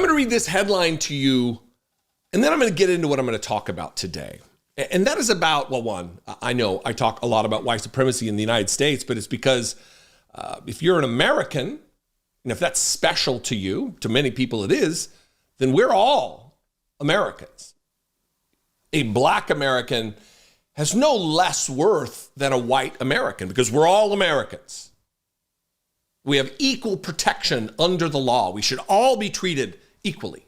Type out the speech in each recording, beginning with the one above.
I'm going to read this headline to you, and then I'm going to get into what I'm going to talk about today. And that is about, well, one, I know I talk a lot about white supremacy in the United States, but it's because if you're an American, and if that's special to you, to many people it is, then we're all Americans. A black American has no less worth than a white American because we're all Americans. We have equal protection under the law. We should all be treated equally.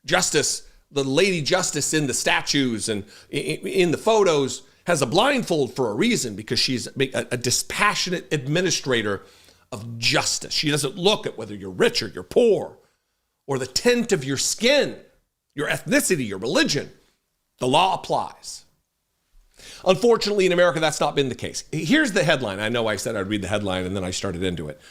Justice, the Lady Justice in the statues and in the photos has a blindfold for a reason, because she's a dispassionate administrator of justice. She doesn't look at whether you're rich or you're poor, or the tint of your skin, your ethnicity, your religion. The law applies. Unfortunately, in America, that's not been the case. Here's the headline. I know I said I'd read the headline, and then I started into it.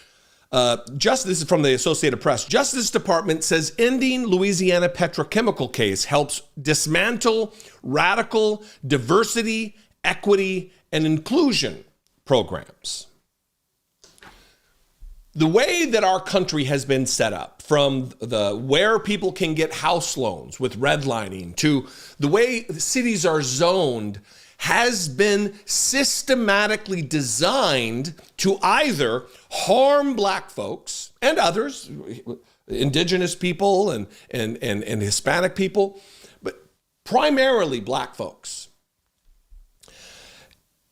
This is from the Associated Press. Justice Department says ending Louisiana petrochemical case helps dismantle radical diversity, equity, and inclusion programs. The way that our country has been set up, from the where people can get house loans with redlining to the way the cities are zoned, has been systematically designed to either harm black folks and others, indigenous people and Hispanic people, but primarily black folks.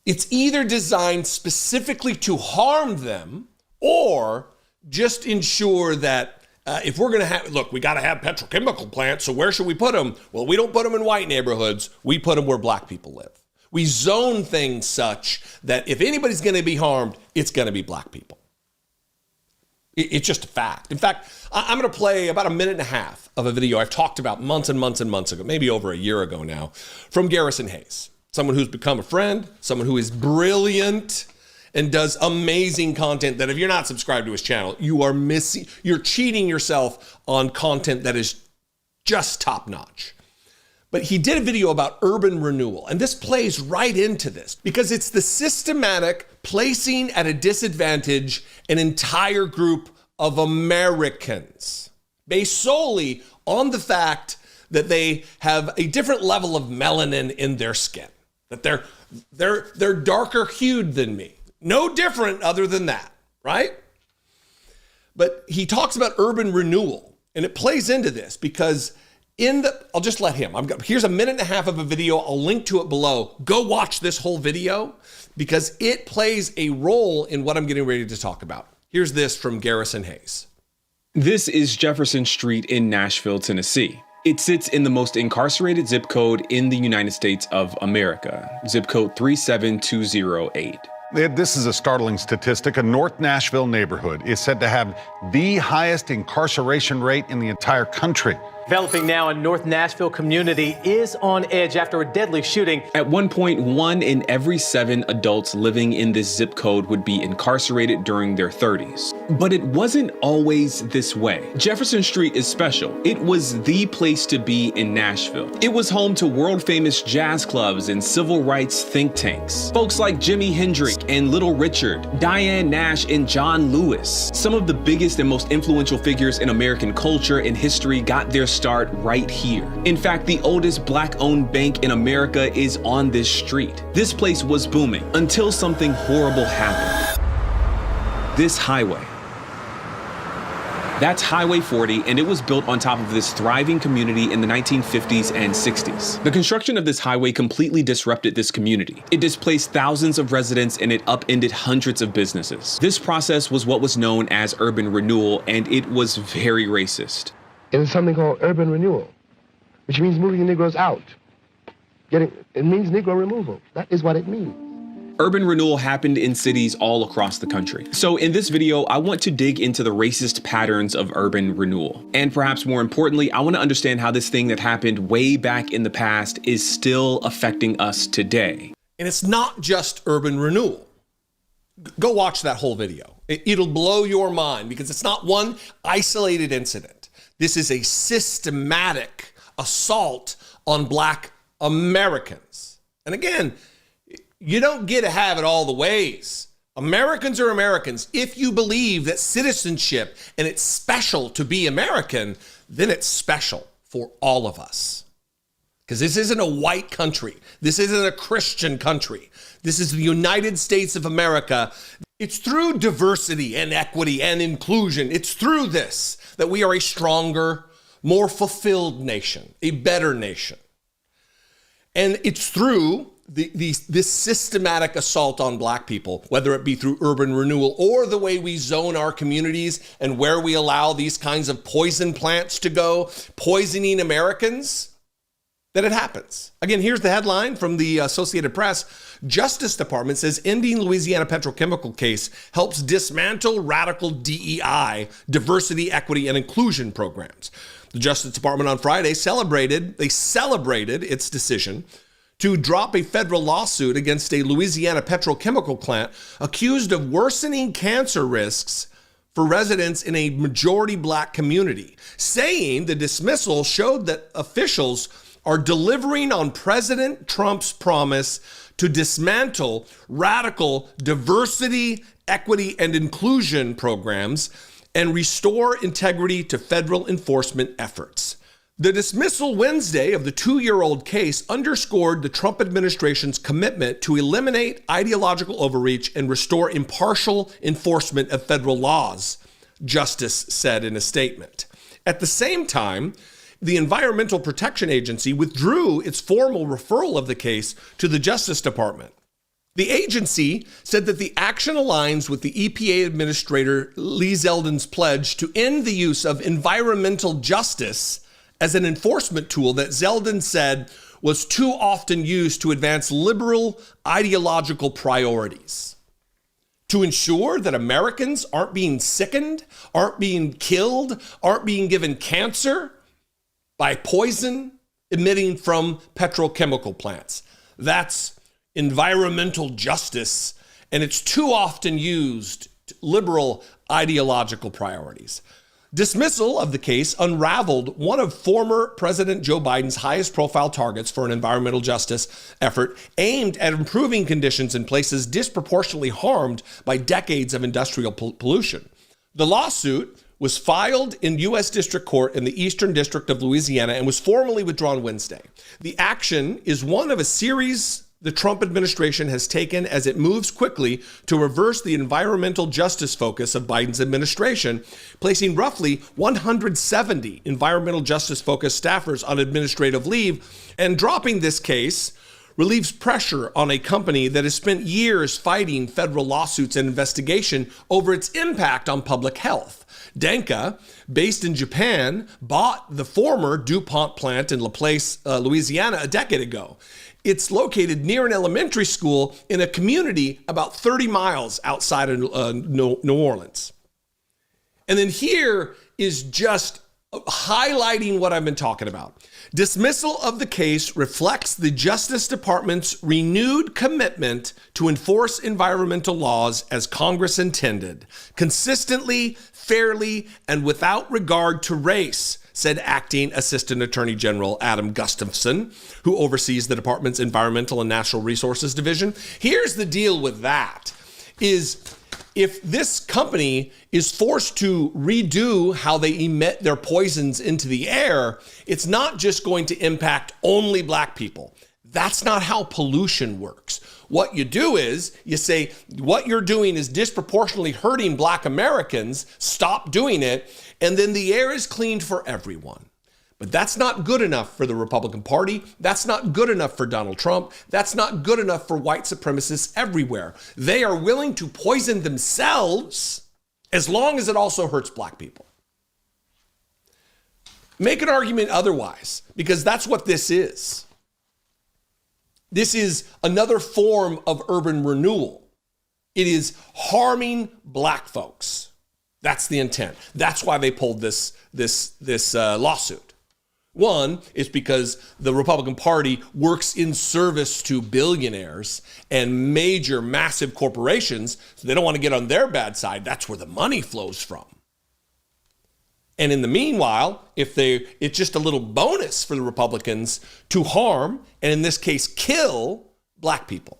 It's either designed specifically to harm them, or just ensure that if we're going to have, look, we got to have petrochemical plants, so where should we put them? Well, we don't put them in white neighborhoods. We put them where black people live. We zone things such that if anybody's going to be harmed, it's going to be black people. It's just a fact. In fact, I'm going to play about a minute and a half of a video I've talked about months and months and months ago, maybe over a year ago now, from Garrison Hayes, someone who's become a friend, someone who is brilliant and does amazing content that if you're not subscribed to his channel, you're cheating yourself on content that is just top notch. But he did a video about urban renewal, and this plays right into this because it's the systematic placing at a disadvantage an entire group of Americans based solely on the fact that they have a different level of melanin in their skin, that they're darker hued than me. No different other than that, right? But he talks about urban renewal, and it plays into this because I'll just let him. Here's a minute and a half of a video. I'll link to it below. Go watch this whole video because it plays a role in what I'm getting ready to talk about. Here's this from Garrison Hayes. This is Jefferson Street in Nashville, Tennessee. It sits in the most incarcerated zip code in the United States of America, zip code 37208. This is a startling statistic. A North Nashville neighborhood is said to have the highest incarceration rate in the entire country. Developing now, a North Nashville community is on edge after a deadly shooting. At one point, 1 in every 7 adults living in this zip code would be incarcerated during their 30s. But it wasn't always this way. Jefferson Street is special. It was the place to be in Nashville. It was home to world-famous jazz clubs and civil rights think tanks. Folks like Jimi Hendrix and Little Richard, Diane Nash and John Lewis. Some of the biggest and most influential figures in American culture and history got their start right here. In fact, the oldest black-owned bank in America is on this street. This place was booming until something horrible happened. This highway. That's Highway 40, and it was built on top of this thriving community in the 1950s and 60s. The construction of this highway completely disrupted this community. It displaced thousands of residents and it upended hundreds of businesses. This process was what was known as urban renewal, and it was very racist. It was something called urban renewal, which means moving the Negroes out. It means Negro removal. That is what it means. Urban renewal happened in cities all across the country. So in this video, I want to dig into the racist patterns of urban renewal. And perhaps more importantly, I want to understand how this thing that happened way back in the past is still affecting us today. And it's not just urban renewal. Go watch that whole video. It'll blow your mind because it's not one isolated incident. This is a systematic assault on Black Americans. And again, you don't get to have it all the ways Americans are Americans. If you believe that citizenship and it's special to be American, then it's special for all of us. Because this isn't a white country. This isn't a Christian country. This is the United States of America. It's through diversity and equity and inclusion. It's through this that we are a stronger, more fulfilled nation, a better nation. And it's through this systematic assault on black people, whether it be through urban renewal or the way we zone our communities and where we allow these kinds of poison plants to go, poisoning Americans, that it happens. Again, here's the headline from the Associated Press. Justice Department says ending Louisiana Petrochemical case helps dismantle radical DEI, diversity, equity, and inclusion programs. The Justice Department on Friday celebrated its decision to drop a federal lawsuit against a Louisiana petrochemical plant accused of worsening cancer risks for residents in a majority black community, saying the dismissal showed that officials are delivering on President Trump's promise to dismantle radical diversity, equity, and inclusion programs and restore integrity to federal enforcement efforts. The dismissal Wednesday of the 2-year-old case underscored the Trump administration's commitment to eliminate ideological overreach and restore impartial enforcement of federal laws, Justice said in a statement. At the same time, the Environmental Protection Agency withdrew its formal referral of the case to the Justice Department. The agency said that the action aligns with the EPA Administrator Lee Zeldin's pledge to end the use of environmental justice as an enforcement tool that Zeldin said was too often used to advance liberal ideological priorities. To ensure that Americans aren't being sickened, aren't being killed, aren't being given cancer by poison emitting from petrochemical plants. That's environmental justice, and it's too often used to liberal ideological priorities. Dismissal of the case unraveled one of former President Joe Biden's highest profile targets for an environmental justice effort aimed at improving conditions in places disproportionately harmed by decades of industrial pollution. The lawsuit was filed in U.S. District Court in the Eastern District of Louisiana and was formally withdrawn Wednesday. The action is one of a series the Trump administration has taken as it moves quickly to reverse the environmental justice focus of Biden's administration, placing roughly 170 environmental justice-focused staffers on administrative leave, and dropping this case relieves pressure on a company that has spent years fighting federal lawsuits and investigation over its impact on public health. Denka, based in Japan, bought the former DuPont plant in LaPlace, Louisiana, a decade ago. It's located near an elementary school in a community about 30 miles outside of New Orleans. And then here is just highlighting what I've been talking about. Dismissal of the case reflects the Justice Department's renewed commitment to enforce environmental laws as Congress intended, consistently, fairly, and without regard to race, said Acting Assistant Attorney General Adam Gustafson, who oversees the department's Environmental and Natural Resources Division. Here's the deal with that, is if this company is forced to redo how they emit their poisons into the air, it's not just going to impact only black people. That's not how pollution works. What you do is you say, what you're doing is disproportionately hurting black Americans, stop doing it, and then the air is cleaned for everyone. But that's not good enough for the Republican Party. That's not good enough for Donald Trump. That's not good enough for white supremacists everywhere. They are willing to poison themselves as long as it also hurts black people. Make an argument otherwise, because that's what this is. This is another form of urban renewal. It is harming black folks. That's the intent. That's why they pulled this lawsuit. One is because the Republican Party works in service to billionaires and major, massive corporations, so they don't want to get on their bad side. That's where the money flows from. And in the meanwhile, it's just a little bonus for the Republicans to harm, and in this case, kill black people.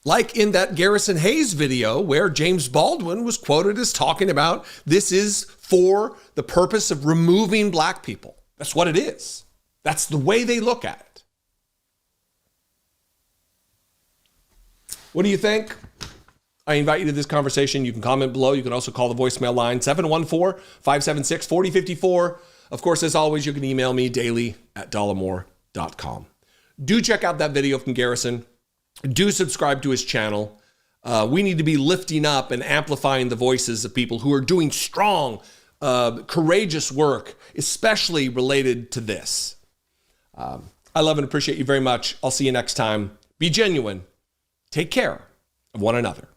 Like in that Garrison Hayes video where James Baldwin was quoted as talking about this is for the purpose of removing black people. That's what it is. That's the way they look at it. What do you think? I invite you to this conversation. You can comment below. You can also call the voicemail line 714-576-4054. Of course, as always, you can email me daily@dollemore.com. Do check out that video from Garrison. Do subscribe to his channel. We need to be lifting up and amplifying the voices of people who are doing strong, courageous work, especially related to this. I love and appreciate you very much. I'll see you next time. Be genuine. Take care of one another.